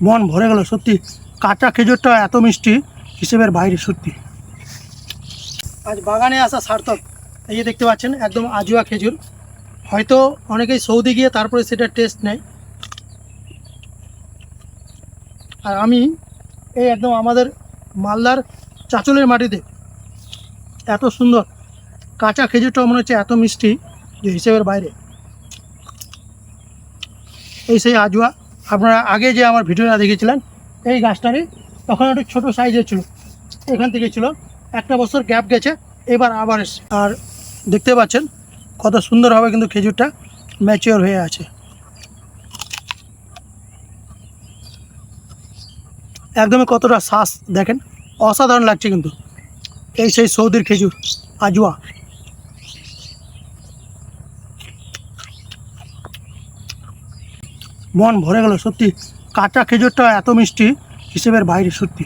মন ভরে গেল সত্যি। কাঁচা খেজুরটা এত মিষ্টি হিসেবের বাইরে সত্যি। আজ বাগানে আসা সার্থক। এই যে দেখতে পাচ্ছেন একদম আজুয়া খেজুর। হয়তো অনেকেই সৌদি গিয়ে তারপরে সেটা টেস্ট নেয়, আর আমি এই একদম আমাদের মালদার চাঁচলের মাটিতে এত সুন্দর কাঁচা খেজুরটা মনে হচ্ছে এত মিষ্টি যে হিসেবের বাইরে। এই সেই আজুয়া, আপনারা আগে যে আমার ভিডিওটা দেখেছিলেন এই গাছটারই, তখন একটু ছোটো সাইজের ছিল, এখান থেকে ছিল, একটা বছর গ্যাপ গেছে, এবার আবার এসছে। আর দেখতে পাচ্ছেন কত সুন্দরভাবে কিন্তু খেজুরটা ম্যাচিওর হয়ে আছে। একদমই কতটা শ্বাস দেখেন, অসাধারণ লাগছে কিন্তু। এই সেই সৌদির খেজুর আজুয়া। মন ভরে গেল সত্যি। কাঁচা খেজুরটা এত মিষ্টি হিসেবের বাইরে সত্যি।